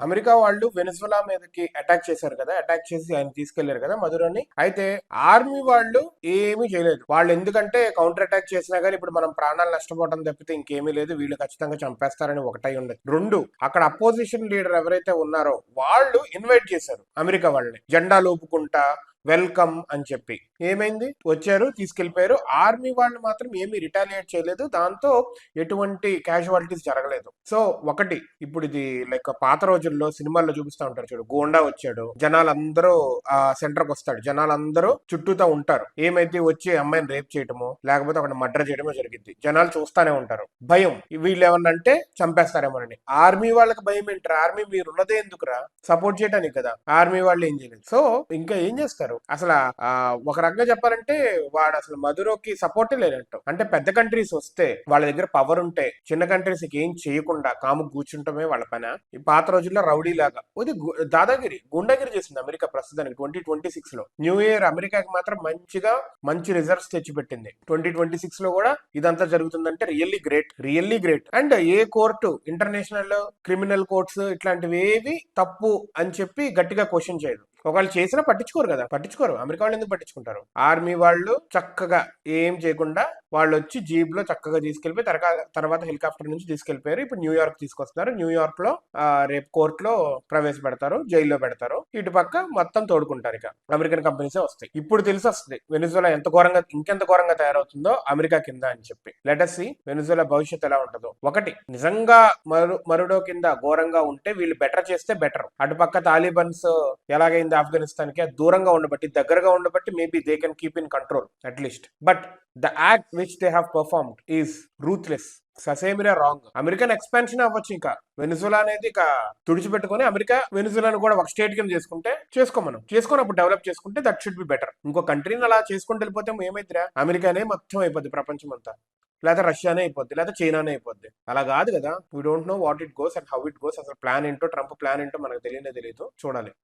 America వాళ్ళు Venezuela మీదకి attack చేశారు కదా, అటాక్ చేసి ఆయన తీసుకెళ్లారు కదా మధురని. అయితే ఆర్మీ వాళ్ళు ఏమీ చేయలేదు. వాళ్ళు ఎందుకంటే కౌంటర్ అటాక్ చేసినా గానీ ఇప్పుడు మనం ప్రాణాలు నష్టపోవడం తప్పితే ఇంకేమీ లేదు, వీళ్ళు ఖచ్చితంగా చంపేస్తారని ఒకటై ఉండదు. రెండు, అక్కడ అపోజిషన్ లీడర్ ఎవరైతే ఉన్నారో వాళ్ళు ఇన్వైట్ చేశారు అమెరికా వాళ్ళని, జెండాలు ఊపుకుంటా వెల్కమ్ అని చెప్పి. ఏమైంది, వచ్చారు తీసుకెళ్లిపోయారు. ఆర్మీ వాళ్ళు మాత్రం ఏమీ రిటాలియేట్ చేయలేదు, దాంతో ఎటువంటి క్యాజువాలిటీస్ జరగలేదు. సో ఒకటి, ఇప్పుడు ఇది లైక్ పాత రోజుల్లో సినిమాల్లో చూపిస్తా ఉంటారు చూడు, గోండా వచ్చాడు, జనాలందరూ ఆ సెంటర్కి వస్తాడు, జనాలందరూ చుట్టూతా ఉంటారు, ఏమైతే వచ్చి అమ్మాయిని రేప్ చేయటమో లేకపోతే అక్కడ మర్డర్ చేయడమో జరిగింది, జనాలు చూస్తానే ఉంటారు. భయం, వీళ్ళు ఏమన్నా అంటే చంపేస్తారేమోనని. ఆర్మీ వాళ్ళకి భయం ఏంట్రా, ఆర్మీ మీరున్నదే ఎందుకురా, సపోర్ట్ చేయడానికి కదా. ఆర్మీ వాళ్ళు ఏం చేయలేదు. సో ఇంకా ఏం చేస్తారు అసలు. ఒక రకంగా చెప్పాలంటే వాడు అసలు మధురోకి సపోర్టే లేనట్టు. అంటే పెద్ద కంట్రీస్ వస్తే వాళ్ళ దగ్గర పవర్ ఉంటే చిన్న కంట్రీస్ కి ఏం చేయకుండా కాము కూర్చుంటమే వాళ్ళ పని. ఈ పాత రోజుల్లో రౌడీ లాగా ఇది దాదాగిరి గుండాగిరి చేసింది అమెరికా ప్రస్తుతానికి 2026 లో. న్యూ ఇయర్ అమెరికాకి మాత్రం మంచి రిజల్ట్స్ తెచ్చిపెట్టింది. 2026 లో కూడా ఇదంతా జరుగుతుందంటే really great, really great. And A court, international criminal courts ఇట్లాంటివి ఏవి తప్పు అని చెప్పి గట్టిగా క్వశ్చన్ చేయదు. ఒకవేళ చేసినా పట్టించుకోరు కదా, పట్టించుకోరు. అమెరికా వాళ్ళు ఎందుకు పట్టించుకుంటారు? ఆర్మీ వాళ్ళు చక్కగా ఏం చేయకుండా వాళ్ళు వచ్చి జీప్ లో చక్కగా తీసుకెళ్లిపోయి తర్వాత హెలికాప్టర్ నుంచి తీసుకెళ్లిపోయారు. ఇప్పుడు న్యూయార్క్ తీసుకొస్తున్నారు. న్యూయార్క్ లో రేపు కోర్టులో ప్రవేశపెడతారు, జైల్లో పెడతారు. ఇటు పక్క మొత్తం తోడుకుంటారు. ఇక అమెరికన్ కంపెనీసే వస్తాయి. ఇప్పుడు తెలిసి వస్తుంది వెనిజులా ఎంత ఘోరంగా, ఇంకెంత ఘోరంగా తయారవుతుందో అమెరికా కింద అని చెప్పి. లెట్ us see వెనిజులా భవిష్యత్తు ఎలా ఉంటుందో. ఒకటి, నిజంగా మరుడో కింద ఘోరంగా ఉంటే వీళ్ళు బెటర్ చేస్తే బెటర్. అటుపక్క తాలిబన్స్ ఎలాగైంది ఆఫ్ఘనిస్తాన్ కి, దూరంగా ఉండబట్టి, దగ్గరగా ఉండబట్టి maybe they can keep in control at least. But the act which they have performed is ruthless, ససేమిరా రాంగ్. అమెరికన్ ఎక్స్పాన్షన్ అవ్వచ్చు, ఇంకా వెనిజులా అనేది ఇక తుడిచిపెట్టుకుని అమెరికా వెనిజులాను కూడా ఒక స్టేట్ కింద చేసుకొని అప్పుడు డెవలప్ చేసుకుంటే దట్ షుడ్ బి బెటర్. ఇంకో కంట్రీని అలా చేసుకుంటూ వెళ్ళిపోతే ఏమైద్దిరా, అమెరికానే మొత్తం అయిపోద్ది ప్రపంచం అంతా, లేదా రష్యానే అయిపోద్ది, లేదా చైనానే అయిపోద్ది. అలా కాదు కదా. We don't know what it goes and how it goes. అసలు ప్లాన్ ఏంటో, ట్రంప్ ప్లాన్ ఏంటో మనకు తెలియదు. చూడాలి.